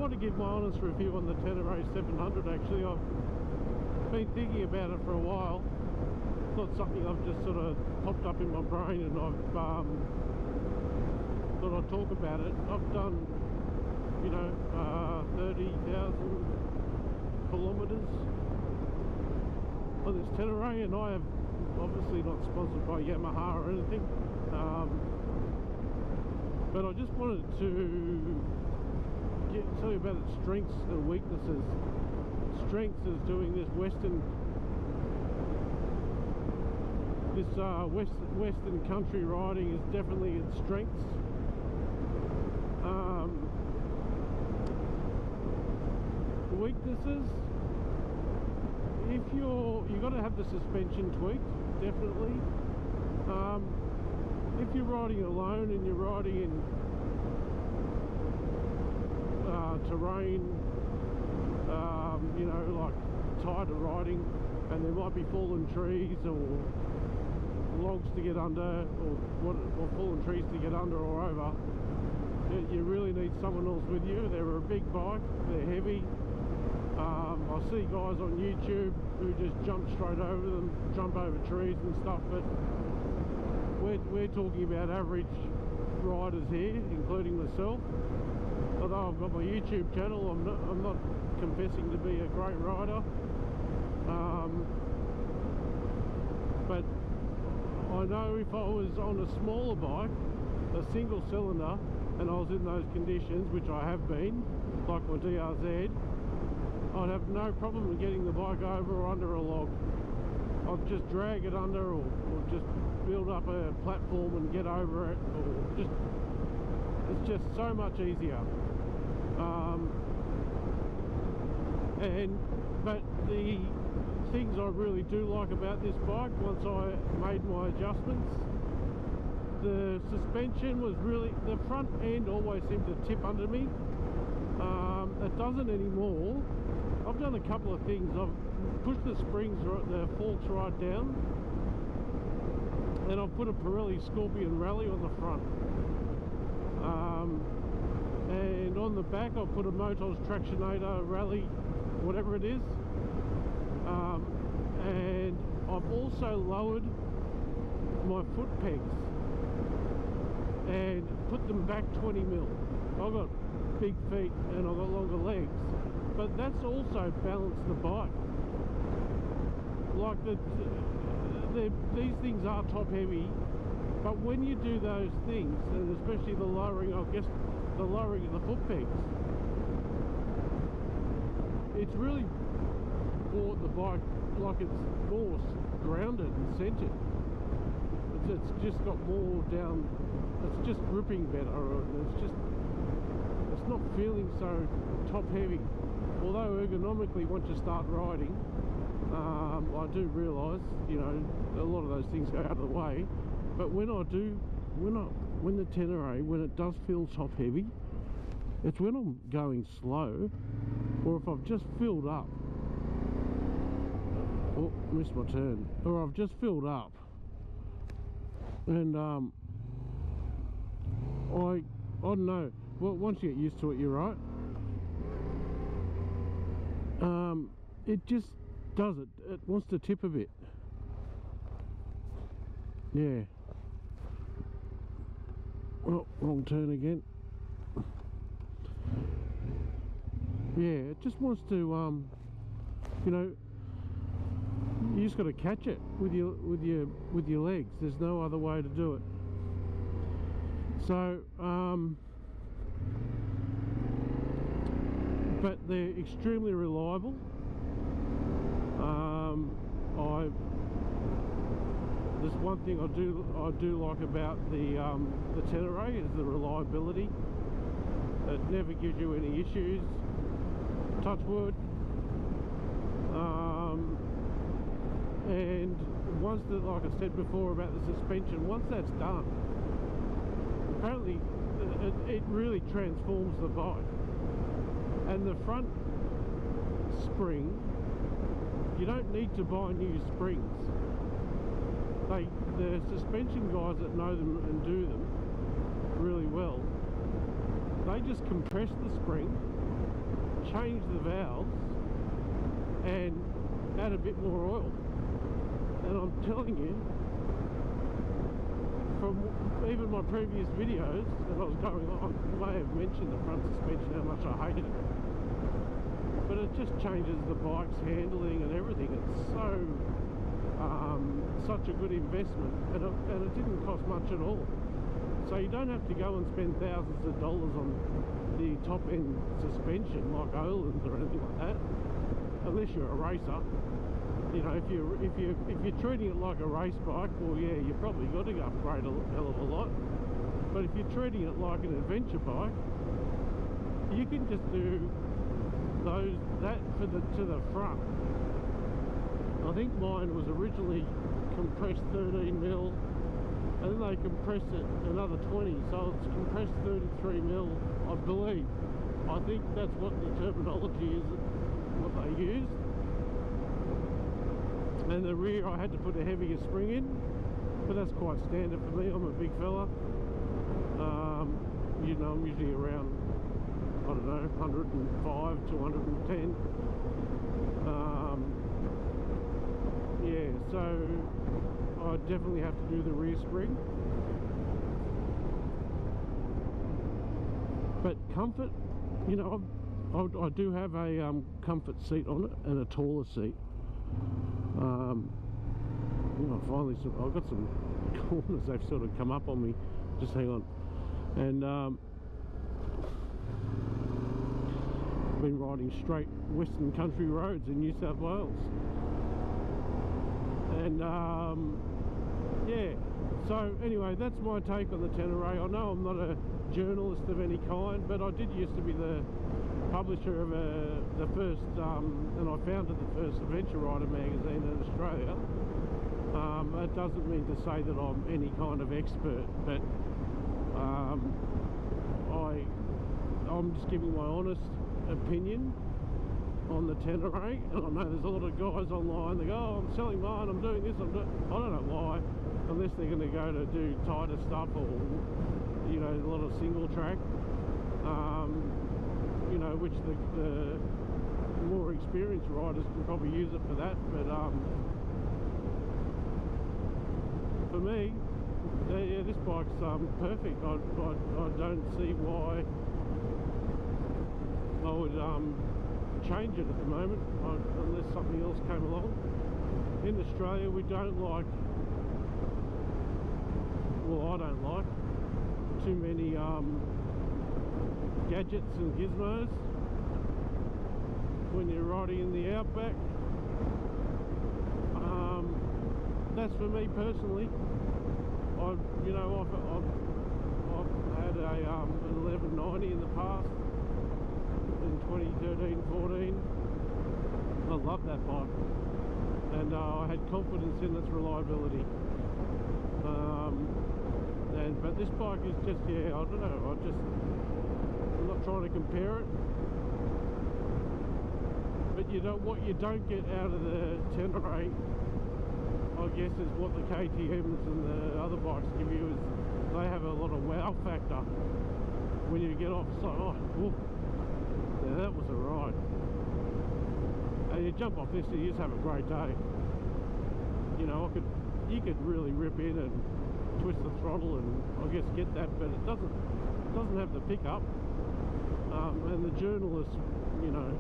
want to give my honest review on the Tenere 700. Actually, I've been thinking about it for a while. It's not something I've just sort of popped up in my brain and I've thought I'd talk about it. I've done, you know, 30,000 kilometers on this Tenere, and I have obviously not sponsored by Yamaha or anything, but I just wanted to tell you about its strengths and weaknesses. Strengths is doing this western country riding is definitely its strengths. Weaknesses, if you've got to have the suspension tweaked, definitely. If you're riding alone and you're riding in terrain, you know, like tighter riding, and there might be fallen trees or logs to get under, or fallen trees to get under or over, you really need someone else with you. They're a big bike, they're heavy. I see guys on YouTube who just jump straight over them, jump over trees and stuff, but we're talking about average riders here, including myself. Although I've got my YouTube channel, I'm not confessing to be a great rider, but I know if I was on a smaller bike, a single cylinder, and I was in those conditions, which I have been, like my DRZ, I'd have no problem in getting the bike over or under a log. I'd just drag it under, or just build up a platform and get over it, or it's just so much easier. But the things I really do like about this bike, once I made my adjustments, the suspension was really, the front end always seemed to tip under me. It doesn't anymore. I've done a couple of things. I've pushed the springs, the forks right down, and I've put a Pirelli Scorpion Rally on the front, and on the back I've put a Motos Tractionator Rally, whatever it is, and I've also lowered my foot pegs and put them back 20 mil. I've got big feet and I've got longer legs, but that's also balanced the bike. Like these things are top heavy, but when you do those things, and especially the lowering, I guess the lowering of the foot pegs, it's really brought the bike like it's more grounded and centered. It's just got more down, it's just gripping better, it's not feeling so top heavy. Although ergonomically, once you start riding, I do realise, you know, a lot of those things go out of the way. But when the Tenere, when it does feel top heavy, it's when I'm going slow, or if I've just filled up. Oh, missed my turn. Or I've just filled up, and I don't know. Well, once you get used to it, you're right. It just does it. It wants to tip a bit. Yeah. Well, wrong turn again. Yeah, it just wants to, you know, you just got to catch it with your legs. There's no other way to do it. So, but they're extremely reliable. There's one thing I do like about the Tenere is the reliability. It never gives you any issues. Touch wood. And once that, like I said before about the suspension, once that's done, apparently it really transforms the bike. And the front spring, you don't need to buy new springs. The suspension guys that know them and do them really well, they just compress the spring change the valves and add a bit more oil. And I'm telling you, from even my previous videos that I was going on, I may have mentioned the front suspension, how much I hated it. But it just changes the bike's handling and everything. It's so such a good investment, and it didn't cost much at all. So you don't have to go and spend thousands of dollars on the top end suspension like Olin's or anything like that, unless you're a racer. You know, if you're treating it like a race bike, well, yeah, you probably got to upgrade a hell of a lot. But if you're treating it like an adventure bike, you can just do that to the front. I think mine was originally compressed 13mm, and then they compressed it another 20, so it's compressed 33mm, I believe. I think that's what the terminology is, what they used. And the rear I had to put a heavier spring in, but that's quite standard for me. I'm a big fella. You know, I'm usually around, I don't know, 105 to 110. Yeah, so I definitely have to do the rear spring. But comfort, you know, I do have a comfort seat on it and a taller seat. You know, finally, I've got some corners, they've sort of come up on me. Just hang on. And I've been riding straight Western country roads in New South Wales. And yeah, so anyway, that's my take on the Tenere. I know I'm not a journalist of any kind, but I did used to be the publisher of the first, and I founded the first adventure rider magazine in Australia. That doesn't mean to say that I'm any kind of expert, but I'm just giving my honest opinion on the Tenere. And I know there's a lot of guys online, they go, oh, I'm selling mine, I'm doing this, I don't know why, unless they're going to go to do tighter stuff, or, you know, a lot of single track, you know, which the more experienced riders can probably use it for that. But for me, yeah, this bike's perfect. I don't see why I would change it at the moment, unless something else came along. In Australia, we don't like, well, I don't like too many gadgets and gizmos when you're riding in the outback. That's for me personally. I've had an 1190 in the past, in 2013-14. I love that bike, and I had confidence in its reliability. But this bike is just, yeah, I don't know, I'm not trying to compare it, but you know what you don't get out of the Tenere, I guess, is what the KTMs and the other bikes give you, is they have a lot of wow factor. When you get off, it's like, oh, whoa, yeah, that was a ride. And you jump off this and you just have a great day. You know, you could really rip in and twist the throttle and I guess get that, but it doesn't have the pickup. And the journalists, you know,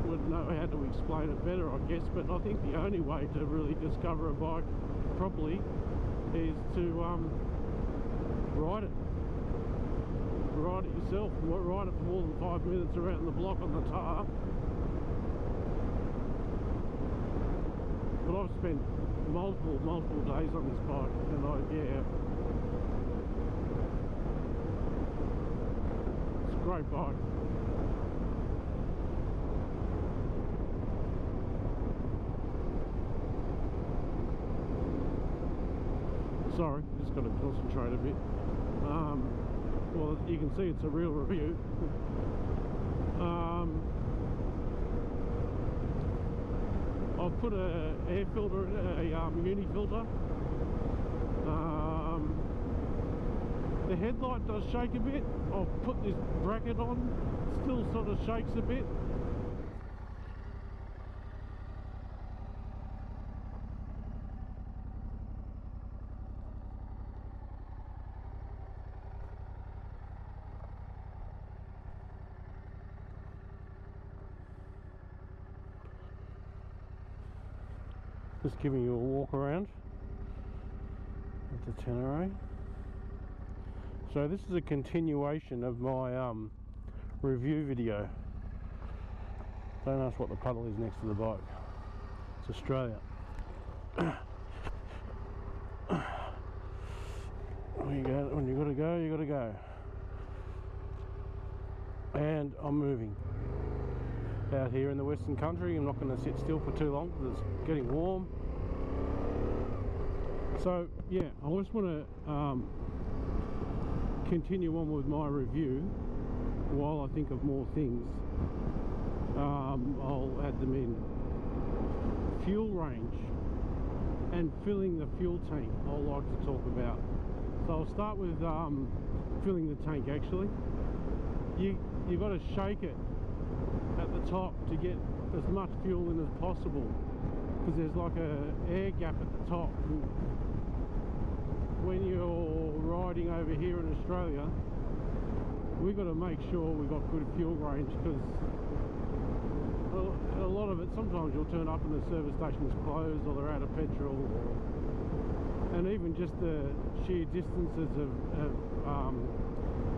would know how to explain it better, I guess. But I think the only way to really discover a bike properly is to ride it yourself, ride it for more than 5 minutes around the block on the tar. But I've spent multiple days on this bike, and yeah, it's a great bike. Sorry, just got to concentrate a bit. Well, you can see it's a real review. I've put a air filter in, a uni filter. The headlight does shake a bit. I'll put this bracket on, still sort of shakes a bit. Just giving you a walk around at the Tenere. So this is a continuation of my review video. Don't ask what the puddle is next to the bike. It's Australia. When you gotta go, you gotta go. And I'm moving. Out here in the Western Country, I'm not going to sit still for too long because it's getting warm. So yeah, I just want to continue on with my review while I think of more things. I'll add them in. Fuel range and filling the fuel tank I'll like to talk about. So I'll start with filling the tank. Actually, you've got to shake it at the top to get as much fuel in as possible, because there's like a air gap at the top. And when you're riding over here in Australia, we've got to make sure we've got good fuel range, because a lot of it, sometimes you'll turn up and the service station's closed or they're out of petrol, and even just the sheer distances of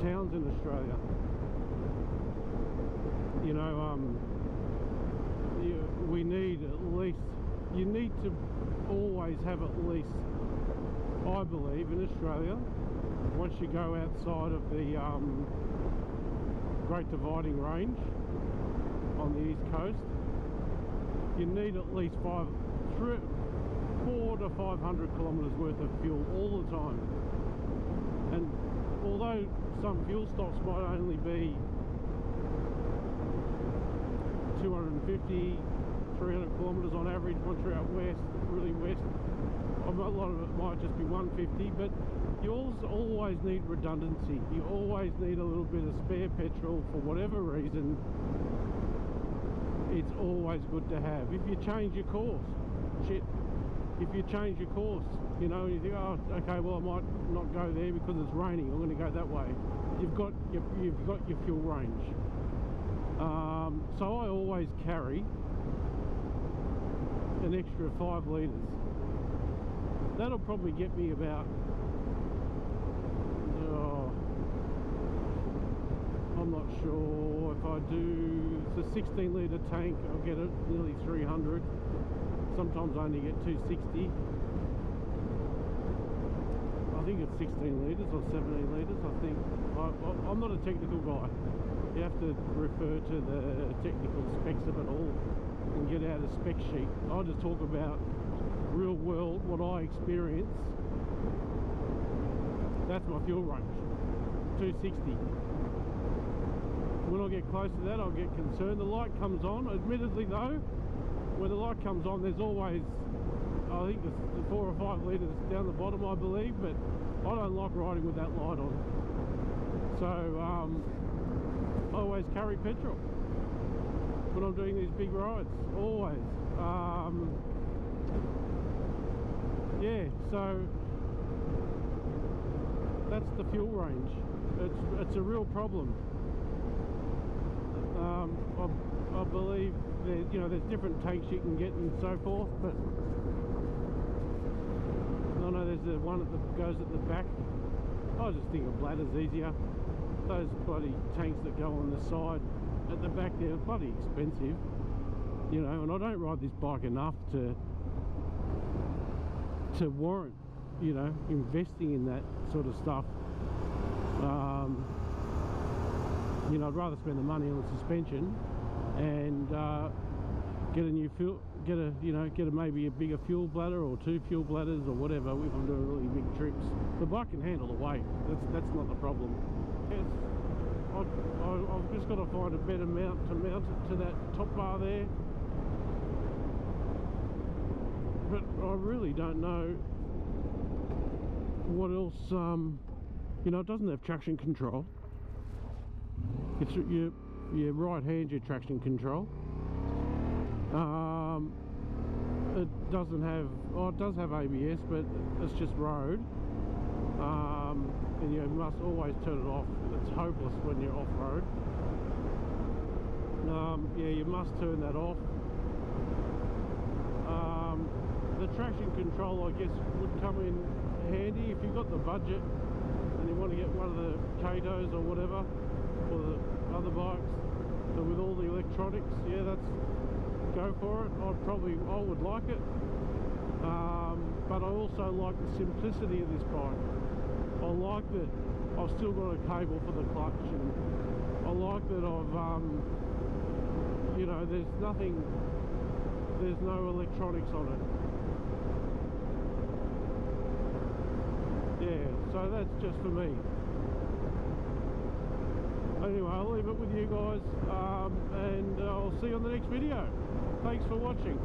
towns in Australia. You know, we need at least, you need to always have at least, I believe, in Australia, once you go outside of the Great Dividing Range on the East Coast, you need at least 400 to 500 kilometres worth of fuel all the time. And although some fuel stops might only be 250, 300 kilometres on average once you're out west, really west. A lot of it might just be 150, but you also always need redundancy. You always need a little bit of spare petrol for whatever reason. It's always good to have. If you change your course, if you change your course, you know, you think, oh, okay, well I might not go there because it's raining, I'm going to go that way. You've got your fuel range. So I always carry an extra 5 litres. That'll probably get me about, I'm not sure, if I do, it's a 16 litre tank, I'll get it nearly 300. Sometimes I only get 260. I think it's 16 litres or 17 litres, I think. I'm not a technical guy. You have to refer to the technical specs of it all and get out a spec sheet. I'll just talk about real world, what I experience. That's my fuel range, 260. When I get close to that, I'll get concerned. The light comes on. Admittedly though, when the light comes on, there's always, I think it's 4 or 5 litres down the bottom, I believe, but I don't like riding with that light on. So I always carry petrol when I'm doing these big rides, always. Yeah, so that's the fuel range. It's a real problem. I believe that, you know, there's different tanks you can get and so forth, but I know there's the one that goes at the back. I just think a bladder's easier. Those bloody tanks that go on the side at the back, they're bloody expensive, you know, and I don't ride this bike enough to warrant, you know, investing in that sort of stuff. You know, I'd rather spend the money on the suspension and get a new fuel, get a maybe a bigger fuel bladder or 2 fuel bladders or whatever if I'm doing really big trips. The bike can handle the weight. That's not the problem. Yes, I've just got to find a better mount to mount it to that top bar there. But I really don't know what else You know, it doesn't have traction control. It's your right hand, your traction control. It doesn't have, oh, it does have ABS, but it's just road. And you must always turn it off. It's hopeless when you're off-road. Yeah, you must turn that off. The traction control, I guess, would come in handy if you've got the budget and you want to get one of the Katos or whatever, or the other bikes, but with all the electronics. Yeah, go for it. I would like it. But I also like the simplicity of this bike. I like that I've still got a cable for the clutch, and I like that I've you know, there's no electronics on it. Yeah, so that's just for me. Anyway, I'll leave it with you guys, and I'll see you on the next video. Thanks for watching.